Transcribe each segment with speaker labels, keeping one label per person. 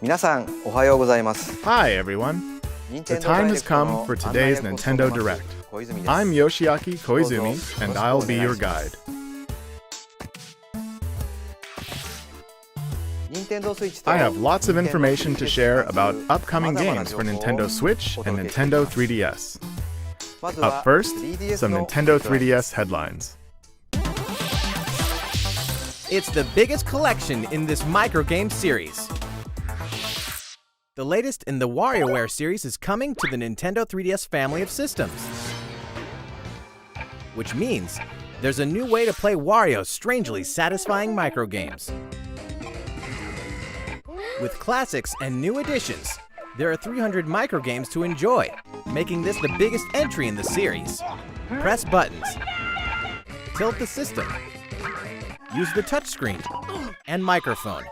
Speaker 1: 皆さんおはようございます。
Speaker 2: Hi everyone. The time has come for today's Nintendo Direct. I'm Yoshiaki Koizumi, and I'll be your guide. I have lots of information to share about upcoming games for Nintendo Switch and Nintendo 3DS. Up first, some Nintendo 3DS headlines.
Speaker 3: It's the biggest collection in this microgame series. The latest in the WarioWare series is coming to the Nintendo 3DS family of systems. Which means there's a new way to play Wario's strangely satisfying microgames. With classics and new additions, there are 300 microgames to enjoy, making this the biggest entry in the series. Press buttons, tilt the system, use the touchscreen, and microphone.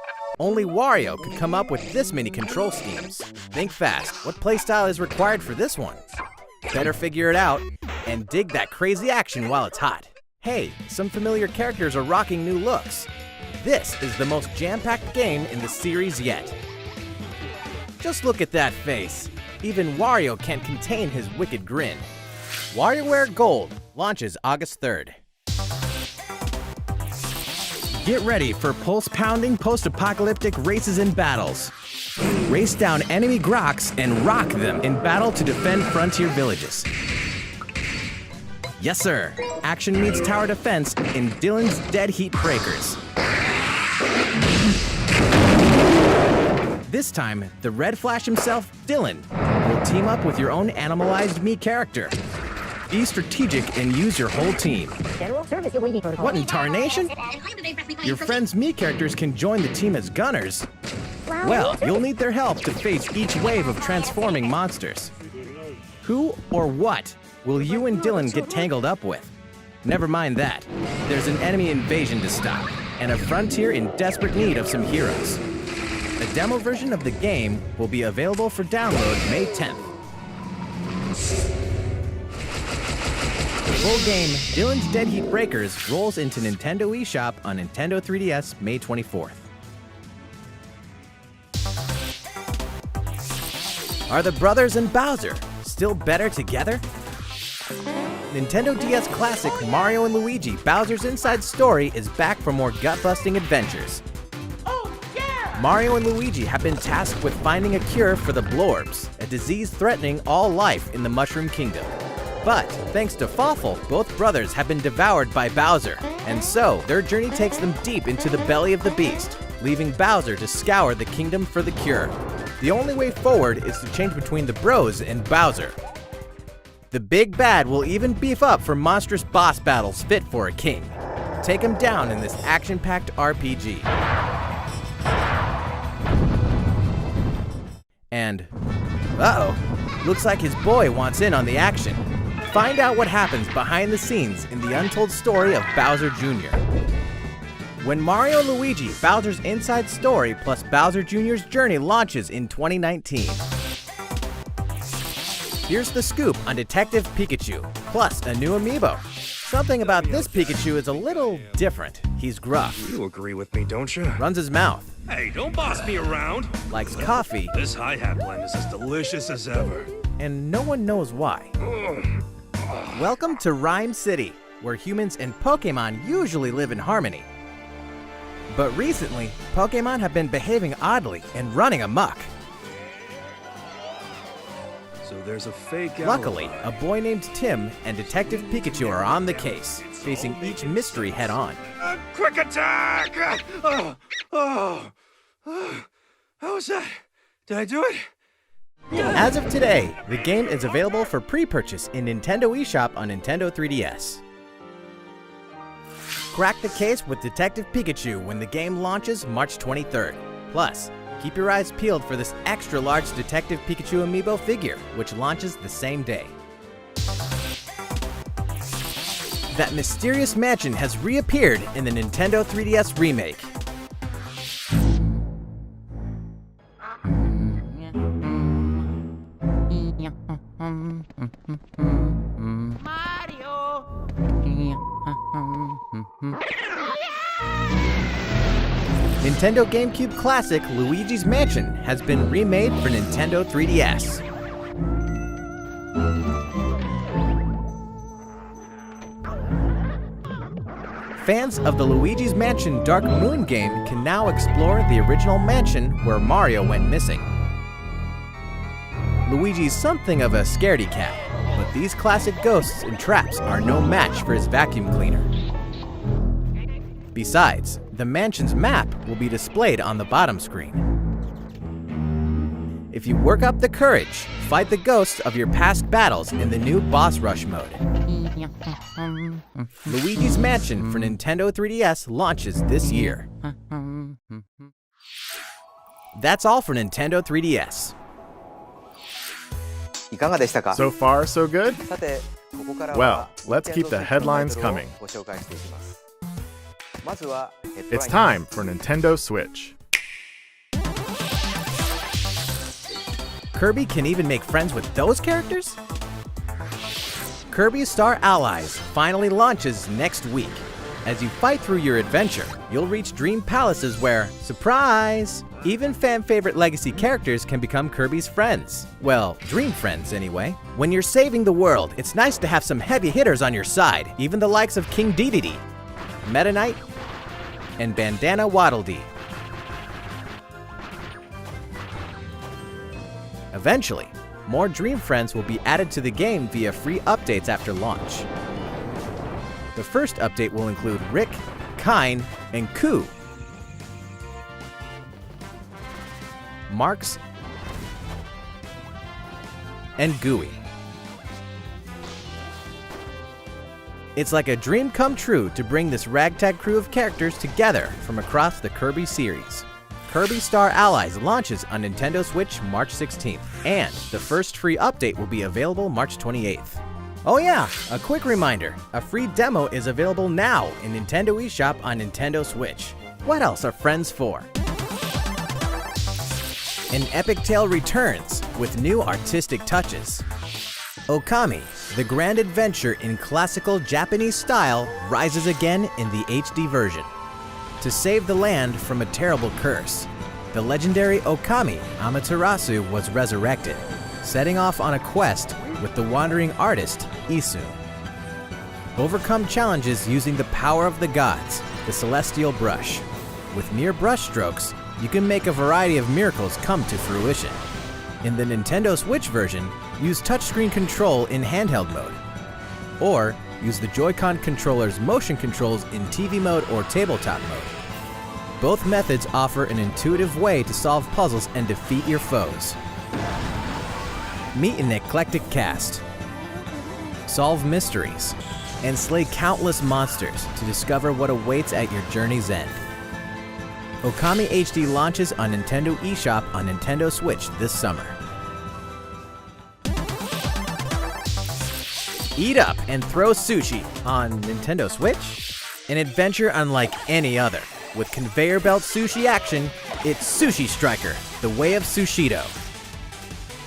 Speaker 3: Only Wario could come up with this many control schemes. Think fast, what playstyle is required for this one? Better figure it out, and dig that crazy action while it's hot. Hey, some familiar characters are rocking new looks. This is the most jam-packed game in the series yet. Just look at that face. Even Wario can't contain his wicked grin. WarioWare Gold launches August 3rd. Get ready for pulse-pounding post-apocalyptic races and battles. Race down enemy Groks and rock them in battle to defend frontier villages. Yes, sir. Action meets tower defense in Dylan's Dead Heat Breakers. This time, the Red Flash himself, Dylan, will team up with your own animalized Mii character. Be strategic and use your whole team. What in tarnation? Your friend's Mii characters can join the team as gunners. Well, you'll need their help to face each wave of transforming monsters. Who or what will you and Dylan get tangled up with? Never mind that. There's an enemy invasion to stop, and a frontier in desperate need of some heroes. A demo version of the game will be available for download May 10th. The full game, Dylan's Dead Heat Breakers, rolls into Nintendo eShop on Nintendo 3DS May 24th. Are the brothers and Bowser still better together? Nintendo DS classic Mario & Luigi Bowser's Inside Story is back for more gut-busting adventures. Mario and Luigi have been tasked with finding a cure for the Blorbs, a disease threatening all life in the Mushroom Kingdom. But, thanks to Fawful, both brothers have been devoured by Bowser, and so their journey takes them deep into the belly of the beast, leaving Bowser to scour the kingdom for the cure. The only way forward is to change between the bros and Bowser. The big bad will even beef up for monstrous boss battles fit for a king. Take him down in this action-packed RPG. And, uh-oh, looks like his boy wants in on the action. Find out what happens behind the scenes in the untold story of Bowser Jr. When Mario & Luigi Bowser's Inside Story plus Bowser Jr.'s Journey launches in 2019. Here's the scoop on Detective Pikachu, plus a new amiibo. Something about this Pikachu is a little different. He's gruff.
Speaker 4: You agree with me, don't you?
Speaker 3: Runs his mouth.
Speaker 4: Hey, don't boss me around.
Speaker 3: Likes coffee.
Speaker 4: This hi-hat blend is as delicious as ever.
Speaker 3: And no one knows why. Welcome to Rhyme City, where humans and Pokémon usually live in harmony. But recently, Pokémon have been behaving oddly and running amok.
Speaker 4: So there's a fake
Speaker 3: Luckily,
Speaker 4: alibi.
Speaker 3: a boy named Tim and Detective Pikachu are on the case, facing each mystery head-on.
Speaker 4: Quick attack! How was that? Did I do it?
Speaker 3: As of today, the game is available for pre-purchase in Nintendo eShop on Nintendo 3DS. Crack the case with Detective Pikachu when the game launches March 23rd. Plus, keep your eyes peeled for this extra-large Detective Pikachu amiibo figure, which launches the same day. That mysterious mansion has reappeared in the Nintendo 3DS remake. Nintendo GameCube classic Luigi's Mansion has been remade for Nintendo 3DS. Fans of the Luigi's Mansion Dark Moon game can now explore the original mansion where Mario went missing. Luigi's something of a scaredy cat, but these classic ghosts and traps are no match for his vacuum cleaner. Besides, the mansion's map will be displayed on the bottom screen. If you work up the courage, fight the ghosts of your past battles in the new boss rush mode. Luigi's Mansion for Nintendo 3DS launches this year. That's all for Nintendo 3DS.
Speaker 1: いかがでしたか？
Speaker 2: So far, so good?
Speaker 1: さて、ここからは
Speaker 2: Well, let's keep the headlines coming.
Speaker 1: ご紹介していきます。まずは
Speaker 2: It's time for Nintendo Switch.
Speaker 3: Kirby can even make friends with those characters? Kirby Star Allies finally launches next week. As you fight through your adventure, you'll reach dream palaces where, surprise, even fan-favorite legacy characters can become Kirby's friends. Well, dream friends anyway. When you're saving the world, it's nice to have some heavy hitters on your side, even the likes of King Dedede, Meta Knight, and Bandana Waddle Dee. Eventually, more Dream Friends will be added to the game via free updates after launch. The first update will include Rick, Kine, and Ku, Marks, and Gooey. It's like a dream come true to bring this ragtag crew of characters together from across the Kirby series. Kirby Star Allies launches on Nintendo Switch March 16th, and the first free update will be available March 28th. Oh yeah, a quick reminder, a free demo is available now in Nintendo eShop on Nintendo Switch. What else are friends for? An epic tale returns with new artistic touches. Okami, the grand adventure in classical Japanese style, rises again in the HD version. To save the land from a terrible curse, the legendary Okami Amaterasu was resurrected, setting off on a quest with the wandering artist Isu. Overcome challenges using the power of the gods, the celestial brush. With mere brush strokes, you can make a variety of miracles come to fruition. In the Nintendo Switch version, use touchscreen control in handheld mode, or use the Joy-Con controller's motion controls in TV mode or tabletop mode. Both methods offer an intuitive way to solve puzzles and defeat your foes. Meet an eclectic cast, solve mysteries, and slay countless monsters to discover what awaits at your journey's end. Okami HD launches on Nintendo eShop on Nintendo Switch this summer. Eat up and throw sushi on Nintendo Switch? An adventure unlike any other. With conveyor belt sushi action, it's Sushi Striker, The Way of Sushido.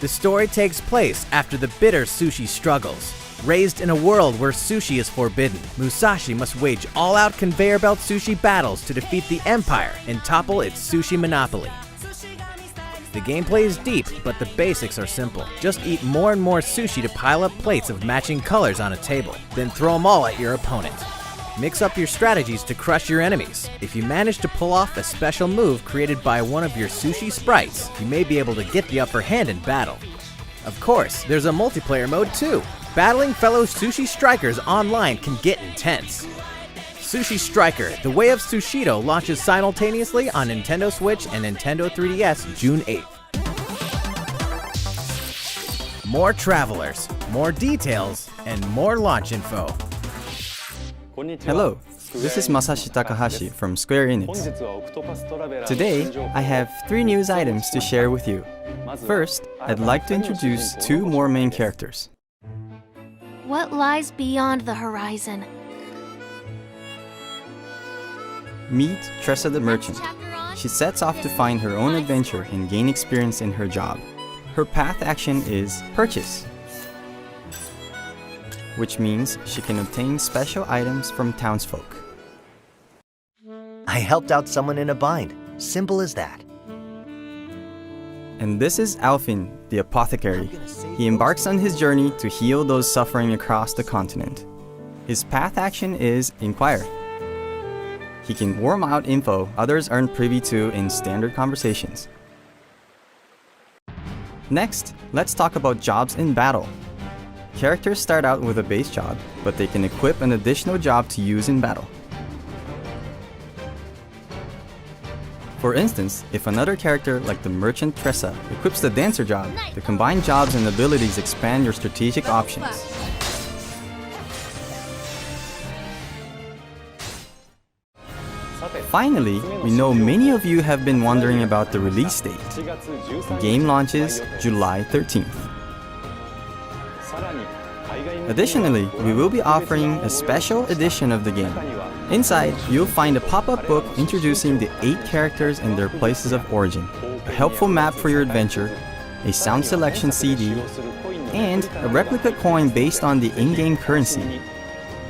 Speaker 3: The story takes place after the bitter sushi struggles. Raised in a world where sushi is forbidden, Musashi must wage all-out conveyor belt sushi battles to defeat the Empire and topple its sushi monopoly. The gameplay is deep, but the basics are simple. Just eat more and more sushi to pile up plates of matching colors on a table, then throw them all at your opponent. Mix up your strategies to crush your enemies. If you manage to pull off a special move created by one of your sushi sprites, you may be able to get the upper hand in battle. Of course, there's a multiplayer mode too. Battling fellow sushi strikers online can get intense. Sushi Striker, The Way of Sushido launches simultaneously on Nintendo Switch and Nintendo 3DS June 8th. More travelers, more details, and more launch info.
Speaker 5: Hello, this is Masashi Takahashi from Square Enix. Today, I have 3 news items to share with you. First, I'd like to introduce 2 more main characters.
Speaker 6: What lies beyond the horizon?
Speaker 5: Meet Tressa the Merchant. She sets off to find her own adventure and gain experience in her job. Her path action is purchase, which means she can obtain special items from townsfolk.
Speaker 7: I helped out someone in a bind. Simple as that.
Speaker 5: And this is Alfin, the apothecary. He embarks on his journey to heal those suffering across the continent. His path action is Inquire. He can worm out info others aren't privy to in standard conversations. Next, let's talk about jobs in battle. Characters start out with a base job, but they can equip an additional job to use in battle. For instance, if another character like the merchant Tressa equips the dancer job, the combined jobs and abilities expand your strategic options. Finally, we know many of you have been wondering about the release date. The game launches July 13th. Additionally, we will be offering a special edition of the game. Inside, you'll find a pop-up book introducing the 8 characters and their places of origin, a helpful map for your adventure, a sound selection CD, and a replica coin based on the in-game currency.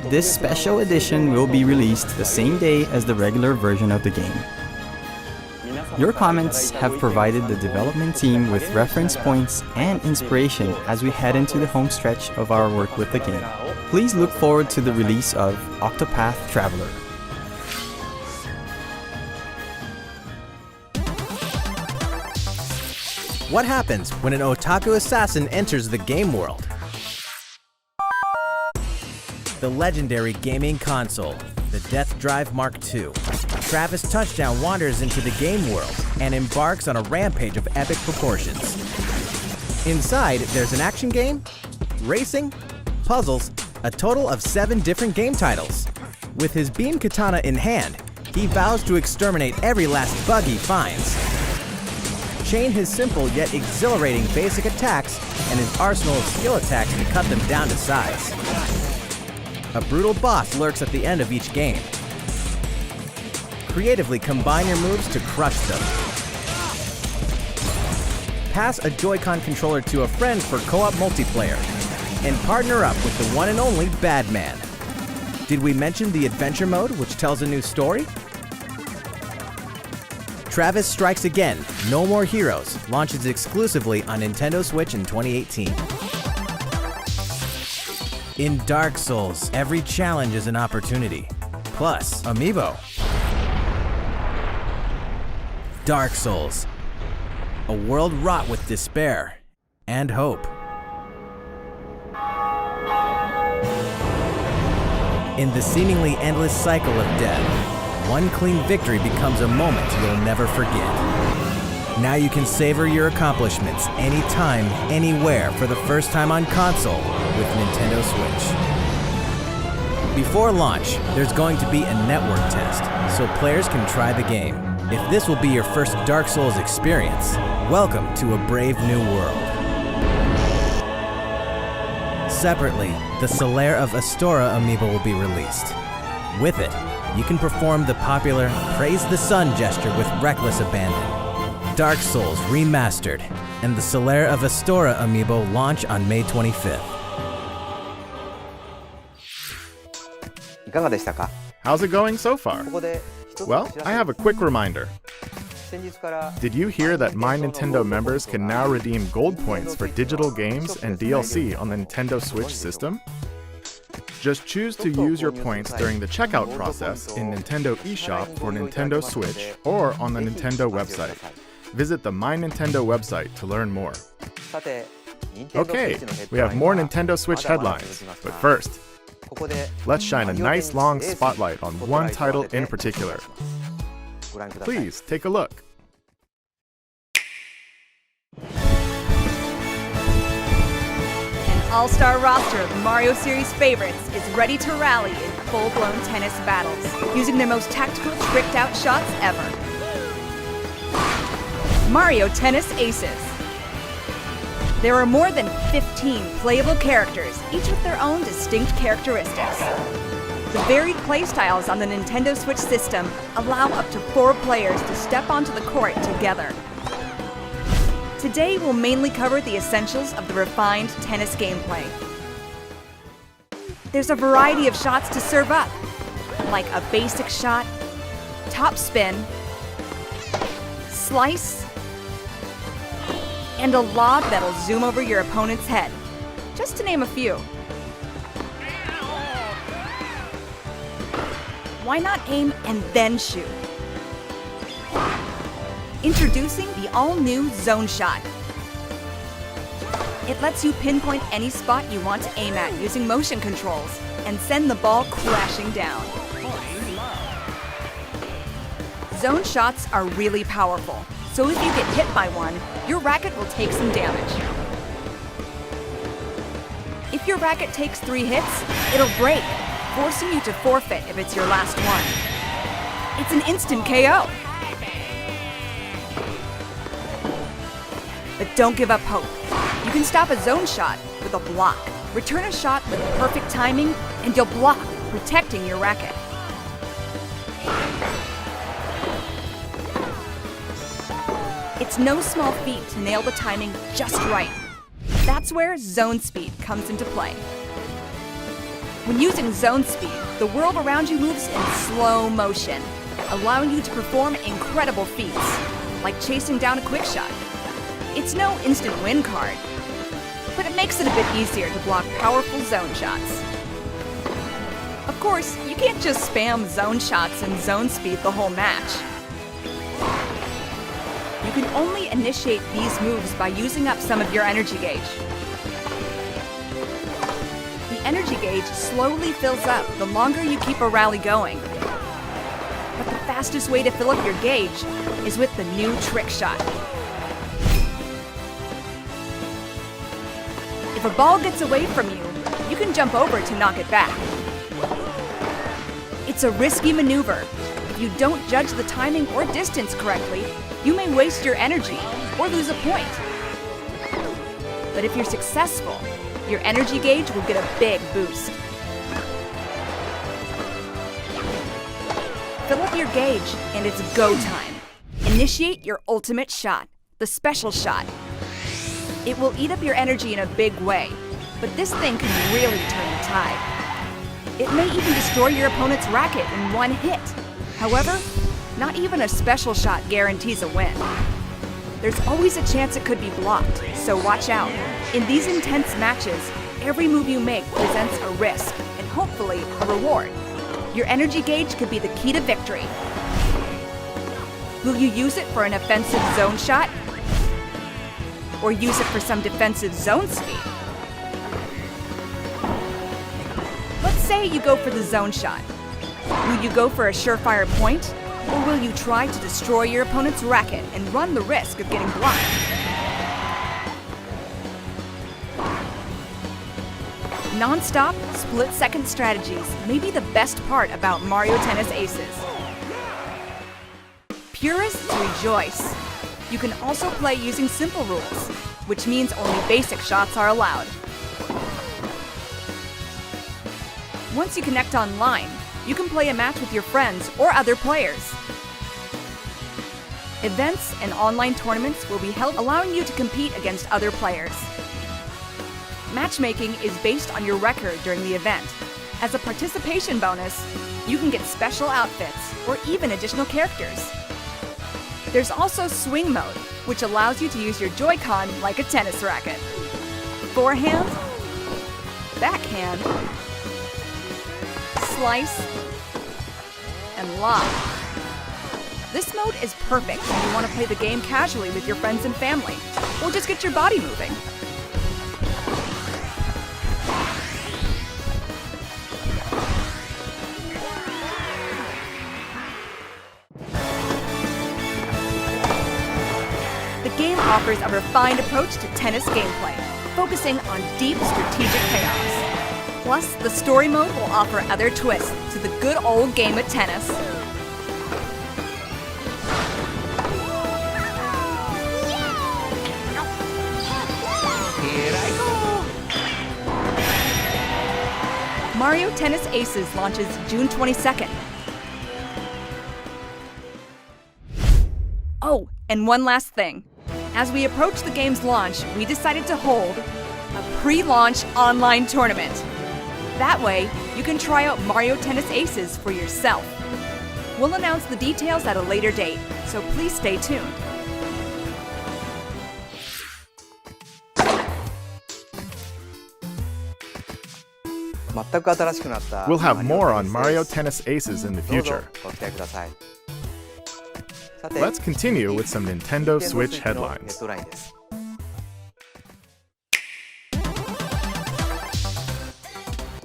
Speaker 5: This special edition will be released the same day as the regular version of the game. Your comments have provided the development team with reference points and inspiration as we head into the home stretch of our work with the game. Please look forward to the release of Octopath Traveler.
Speaker 3: What happens when an otaku assassin enters the game world? The legendary gaming console, the Death Drive Mark II. Travis Touchdown wanders into the game world and embarks on a rampage of epic proportions. Inside, there's an action game, racing, puzzles, a total of 7 different game titles. With his beam katana in hand, he vows to exterminate every last bug he finds. Chain his simple yet exhilarating basic attacks and his arsenal of skill attacks to cut them down to size. A brutal boss lurks at the end of each game. Creatively combine your moves to crush them. Pass a Joy-Con controller to a friend for co-op multiplayer. And partner up with the one and only Badman. Did we mention the adventure mode, which tells a new story? Travis Strikes Again, No More Heroes, launches exclusively on Nintendo Switch in 2018. In Dark Souls, every challenge is an opportunity. Plus, Amiibo. Dark Souls, a world wrought with despair and hope. In the seemingly endless cycle of death, one clean victory becomes a moment you'll never forget. Now you can savor your accomplishments anytime, anywhere for the first time on console with Nintendo Switch. Before launch, there's going to be a network test, so players can try the game. If this will be your first Dark Souls experience, welcome to a brave new world. Separately, the Solaire of Astora amiibo will be released. With it, you can perform the popular Praise the Sun gesture with reckless abandon. Dark Souls Remastered and the Solaire of Astora amiibo launch on May 25th.
Speaker 2: How's it going so far? Well, I have a quick reminder. Did you hear that My Nintendo members can now redeem gold points for digital games and DLC on the Nintendo Switch system? Just choose to use your points during the checkout process in Nintendo eShop for Nintendo Switch or on the Nintendo website. Visit the My Nintendo website to learn more. Okay, we have more Nintendo Switch headlines, but first, let's shine a nice long spotlight on one title in particular. Please take a look.
Speaker 8: An all-star roster of Mario series favorites is ready to rally in full-blown tennis battles, using their most tactical, tricked-out shots ever. Mario Tennis Aces. There are more than 15 playable characters, each with their own distinct characteristics. The varied playstyles on the Nintendo Switch system allow up to 4 players to step onto the court together. Today, we'll mainly cover the essentials of the refined tennis gameplay. There's a variety of shots to serve up, like a basic shot, top spin, slice, and a lob that'll zoom over your opponent's head, just to name a few. Why not aim and then shoot? Introducing the all-new Zone Shot. It lets you pinpoint any spot you want to aim at using motion controls and send the ball crashing down. Zone shots are really powerful, so if you get hit by one, your racket will take some damage. If your racket takes 3 hits, it'll break, forcing you to forfeit if it's your last one. It's an instant KO. But don't give up hope. You can stop a zone shot with a block. Return a shot with perfect timing, and you'll block, protecting your racket. It's no small feat to nail the timing just right. That's where zone speed comes into play. When using zone speed, the world around you moves in slow motion, allowing you to perform incredible feats, like chasing down a quick shot. It's no instant win card, but it makes it a bit easier to block powerful zone shots. Of course, you can't just spam zone shots and zone speed the whole match. You can only initiate these moves by using up some of your energy gauge. The energy gauge slowly fills up the longer you keep a rally going. But the fastest way to fill up your gauge is with the new trick shot. If a ball gets away from you, you can jump over to knock it back. It's a risky maneuver. If you don't judge the timing or distance correctly, you may waste your energy or lose a point. But if you're successful, your energy gauge will get a big boost. Fill up your gauge and it's go time. Initiate your ultimate shot, the special shot. It will eat up your energy in a big way, but this thing can really turn the tide. It may even destroy your opponent's racket in one hit. However, not even a special shot guarantees a win. There's always a chance it could be blocked, so watch out. In these intense matches, every move you make presents a risk and hopefully a reward. Your energy gauge could be the key to victory. Will you use it for an offensive zone shot? Or use it for some defensive zone speed? Let's say you go for the zone shot. Will you go for a surefire point? Or will you try to destroy your opponent's racket and run the risk of getting blocked? Non-stop, split-second strategies may be the best part about Mario Tennis Aces. Purists rejoice. You can also play using simple rules, which means only basic shots are allowed. Once you connect online, you can play a match with your friends or other players. Events and online tournaments will be held, allowing you to compete against other players. Matchmaking is based on your record during the event. As a participation bonus, you can get special outfits or even additional characters. There's also swing mode, which allows you to use your Joy-Con like a tennis racket. Forehand, backhand, slice, and lob. This mode is perfect when you want to play the game casually with your friends and family, or just get your body moving. The game offers a refined approach to tennis gameplay, focusing on deep strategic payoffs. Plus, the story mode will offer other twists to the good old game of tennis. Mario Tennis Aces launches June 22nd. Oh, and one last thing. As we approach the game's launch, we decided to hold a pre-launch online tournament. That way, you can try out Mario Tennis Aces for yourself. We'll announce the details at a later date, so please stay tuned.
Speaker 1: 全く新しくなった
Speaker 2: We'll have more on Mario
Speaker 1: マリオ
Speaker 2: Tennis Aces in the
Speaker 1: どうぞ
Speaker 2: future.
Speaker 1: ご期待ください。さて
Speaker 2: Let's continue with some Nintendo Switch
Speaker 1: ヘッ
Speaker 2: headlines.
Speaker 1: ドラインです。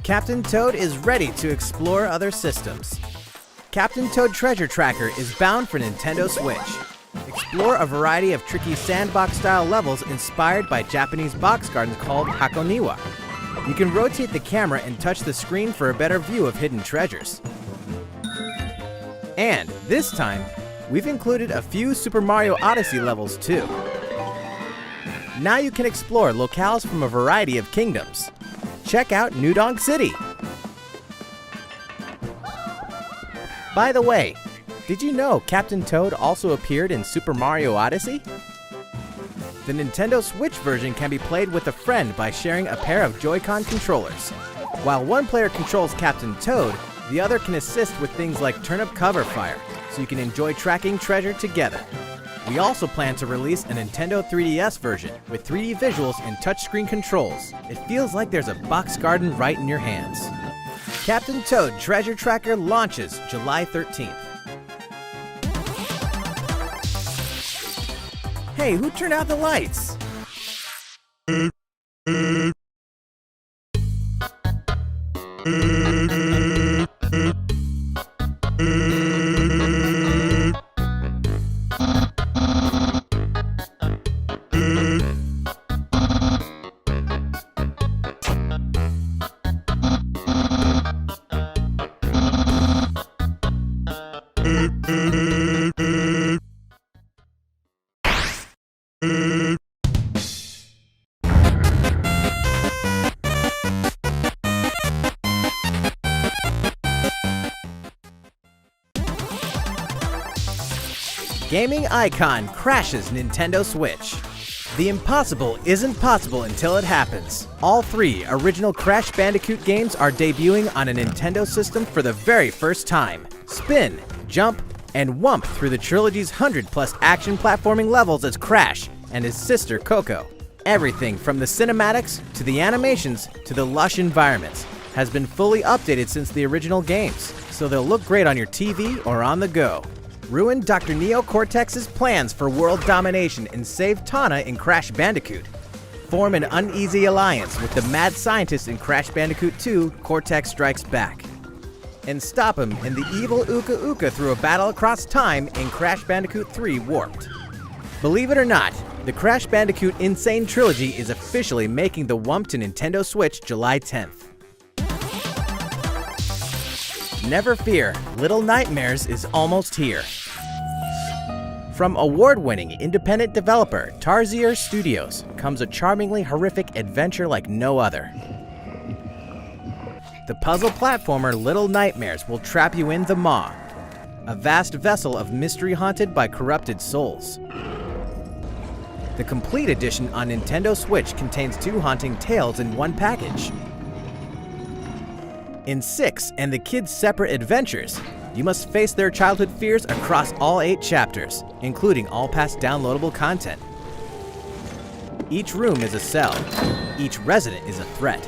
Speaker 3: Captain Toad is ready to explore other systems. Captain Toad Treasure Tracker is bound for Nintendo Switch. Explore a variety of tricky sandbox-style levels inspired by Japanese box gardens called Hakoniwa. You can rotate the camera and touch the screen for a better view of hidden treasures. And this time, we've included a few Super Mario Odyssey levels too. Now you can explore locales from a variety of kingdoms. Check out New Donk City. By the way, did you know Captain Toad also appeared in Super Mario Odyssey? The Nintendo Switch version can be played with a friend by sharing a pair of Joy-Con controllers. While one player controls Captain Toad, the other can assist with things like turnip cover fire, so you can enjoy tracking treasure together. We also plan to release a Nintendo 3DS version with 3D visuals and touchscreen controls. It feels like there's a box garden right in your hands. Captain Toad Treasure Tracker launches July 13th. Hey, who turned out the lights? Gaming icon crashes Nintendo Switch. The impossible isn't possible until it happens. All 3 original Crash Bandicoot games are debuting on a Nintendo system for the very first time. Spin, jump, and whump through the trilogy's 100+ action platforming levels as Crash and his sister Coco. Everything from the cinematics to the animations to the lush environments has been fully updated since the original games, so they'll look great on your TV or on the go. Ruin Dr. Neo Cortex's plans for world domination and save Tana in Crash Bandicoot. Form an uneasy alliance with the mad scientist in Crash Bandicoot 2, Cortex Strikes Back. And stop him in the evil Uka Uka through a battle across time in Crash Bandicoot 3 Warped. Believe it or not, the Crash Bandicoot Insane Trilogy is officially making the whump to Nintendo Switch July 10th. Never fear, Little Nightmares is almost here. From award-winning independent developer Tarsier Studios comes a charmingly horrific adventure like no other. The puzzle platformer Little Nightmares will trap you in the Maw, a vast vessel of mystery haunted by corrupted souls. The complete edition on Nintendo Switch contains 2 haunting tales in one package. In 6 and the kids' separate adventures, you must face their childhood fears across all 8 chapters, including all past downloadable content. Each room is a cell, each resident is a threat,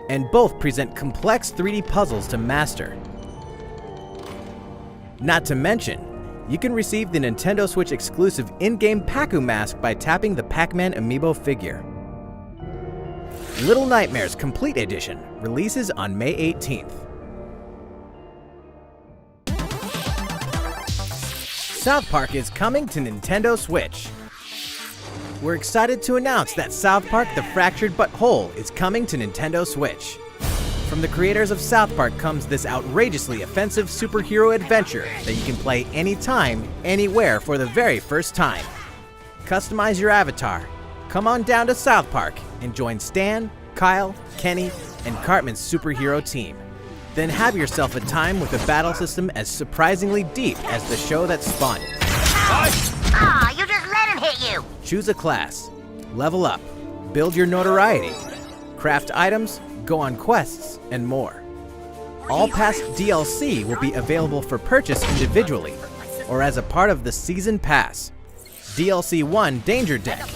Speaker 3: and both present complex 3D puzzles to master. Not to mention, you can receive the Nintendo Switch exclusive in-game Pac-Man mask by tapping the Pac-Man amiibo figure. Little Nightmares Complete Edition releases on May 18th. South Park is coming to Nintendo Switch. We're excited to announce that South Park: The Fractured But Whole is coming to Nintendo Switch. From the creators of South Park comes this outrageously offensive superhero adventure that you can play anytime, anywhere for the very first time. Customize your avatar, come on down to South Park, and join Stan, Kyle, Kenny, and Cartman's superhero team. Then have yourself a time with a battle system as surprisingly deep as the show that spawned it.
Speaker 7: Aw, you just let him hit you!
Speaker 3: Choose a class, level up, build your notoriety, craft items, go on quests, and more. All past DLC will be available for purchase individually or as a part of the Season Pass. DLC 1 Danger Deck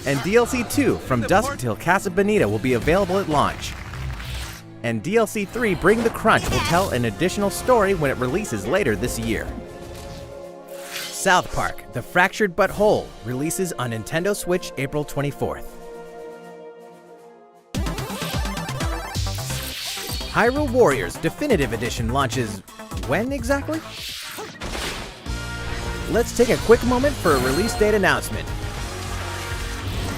Speaker 3: and DLC 2 From Dusk Till Casa Bonita will be available at launch. and DLC 3 Bring the Crunch will tell an additional story when it releases later this year. South Park: The Fractured But Whole releases on Nintendo Switch April 24th. Hyrule Warriors Definitive Edition launches when exactly? Let's take a quick moment for a release date announcement.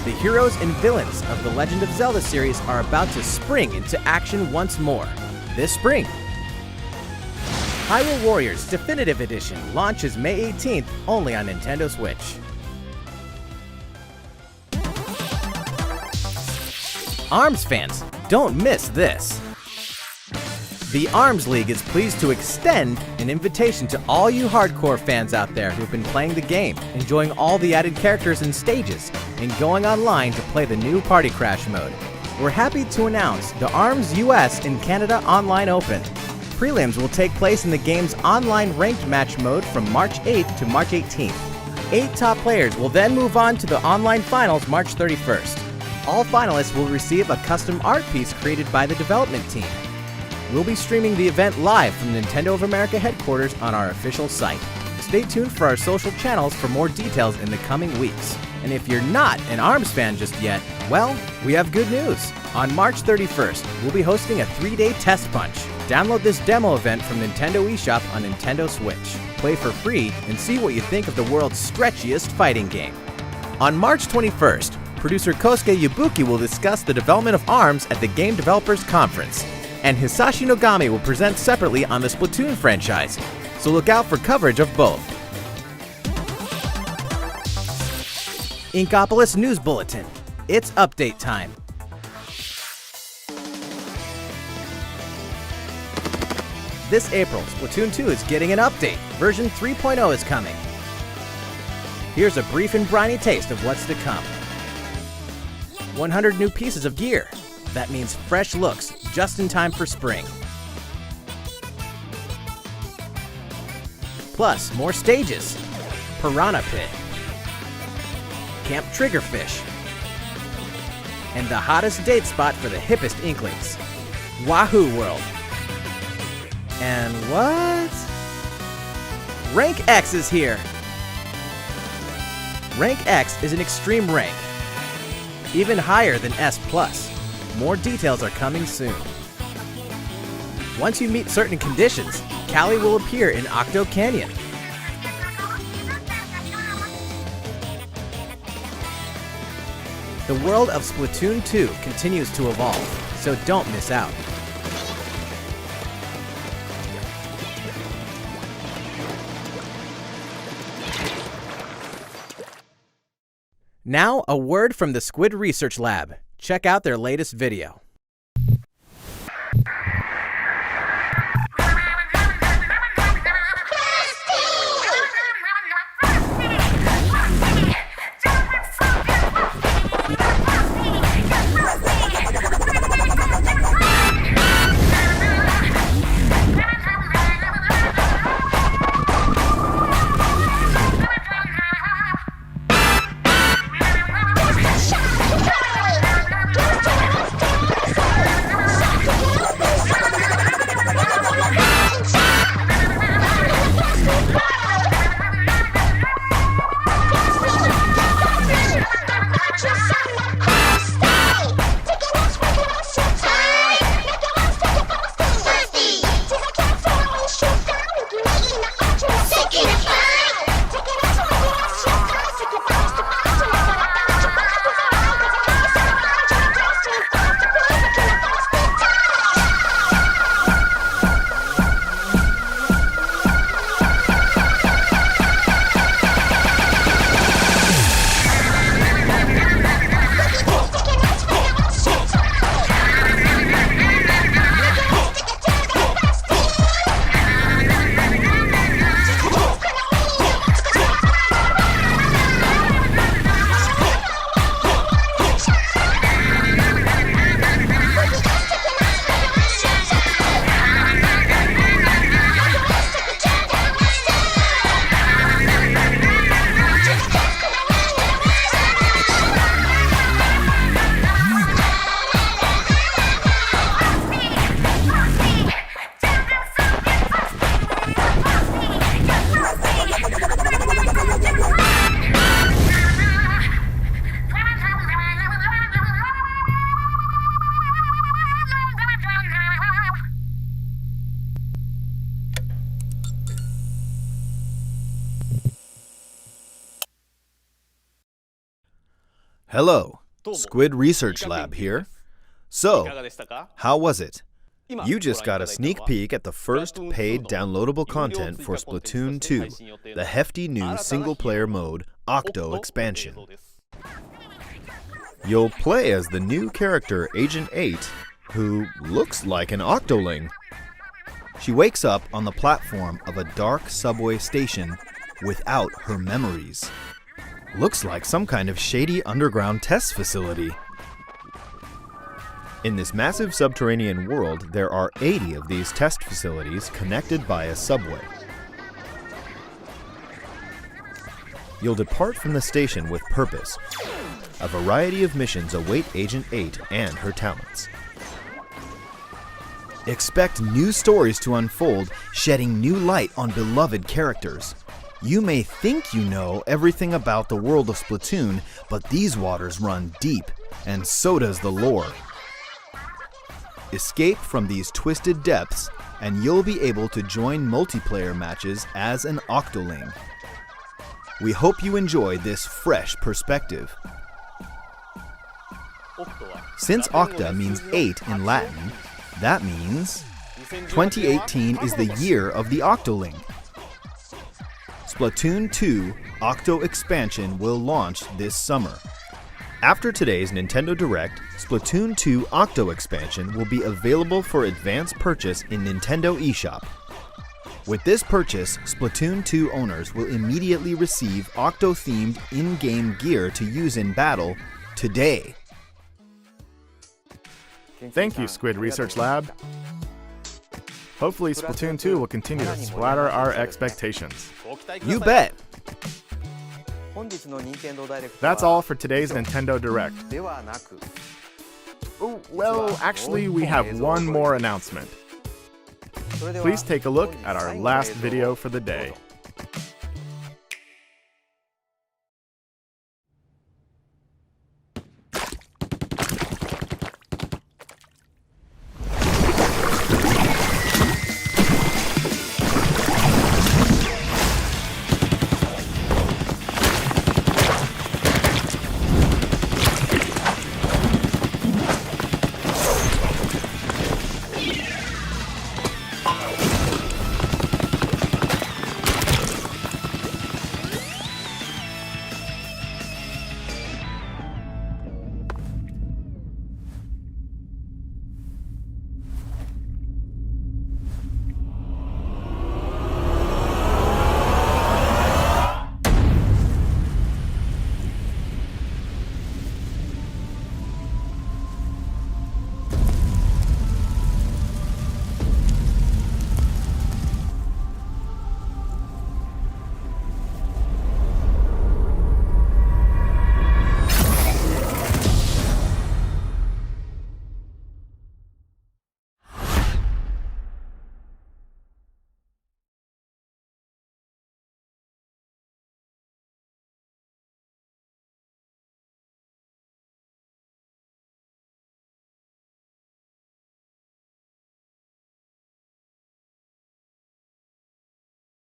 Speaker 3: The heroes and villains of the Legend of Zelda series are about to spring into action once more, this spring. Hyrule Warriors Definitive Edition launches May 18th only on Nintendo Switch. ARMS fans, don't miss this. The ARMS League is pleased to extend an invitation to all you hardcore fans out there who've been playing the game, enjoying all the added characters and stages, and going online to play the new Party Crash mode. We're happy to announce the ARMS US and Canada Online Open. Prelims will take place in the game's online ranked match mode from March 8th to March 18th. 8 top players will then move on to the online finals March 31st. All finalists will receive a custom art piece created by the development team. We'll be streaming the event live from Nintendo of America headquarters on our official site. Stay tuned for our social channels for more details in the coming weeks. And if you're not an ARMS fan just yet, well, we have good news. On March 31st, we'll be hosting a 3-day test punch. Download this demo event from Nintendo eShop on Nintendo Switch. Play for free and see what you think of the world's stretchiest fighting game. On March 21st, producer Kosuke Yabuki will discuss the development of ARMS at the Game Developers Conference. And Hisashi Nogami will present separately on the Splatoon franchise, so look out for coverage of both. Inkopolis News Bulletin. It's update time. This April, Splatoon 2 is getting an update. Version 3.0 is coming. Here's a brief and briny taste of what's to come. 100 new pieces of gear. That means fresh looks, just in time for spring. Plus, more stages. Piranha Pit. Camp Triggerfish. And the hottest date spot for the hippest inklings. Wahoo World. And what? Rank X is here! Rank X is an extreme rank. Even higher than S+. More details are coming soon. Once you meet certain conditions, Callie will appear in Octo Canyon. The world of Splatoon 2 continues to evolve, so don't miss out. Now, a word from the Squid Research Lab. Check out their latest video.
Speaker 9: Hello, Squid Research Lab here. So, how was it? You just got a sneak peek at the first paid downloadable content for Splatoon 2, the hefty new single-player mode Octo expansion. You'll play as the new character Agent 8, who looks like an Octoling. She wakes up on the platform of a dark subway station without her memories. Looks like some kind of shady underground test facility. In this massive subterranean world, there are 80 of these test facilities connected by a subway. You'll depart from the station with purpose. A variety of missions await Agent 8 and her talents. Expect new stories to unfold, shedding new light on beloved characters. You may think you know everything about the world of Splatoon, but these waters run deep, and so does the lore. Escape from these twisted depths, and you'll be able to join multiplayer matches as an Octoling. We hope you enjoy this fresh perspective. Since Octa means 8 in Latin, that means 2018 is the year of the Octoling. Splatoon 2 Octo expansion will launch this summer. After today's Nintendo Direct, Splatoon 2 Octo expansion will be available for advance purchase in Nintendo eShop. With this purchase, Splatoon 2 owners will immediately receive Octo-themed in-game gear to use in battle today.
Speaker 2: Thank you, Squid Research Lab. Hopefully Splatoon 2 will continue to splatter our expectations.
Speaker 9: You bet!
Speaker 2: That's all for today's Nintendo Direct. Oh, well, actually, we have one more announcement. Please take a look at our last video for the day.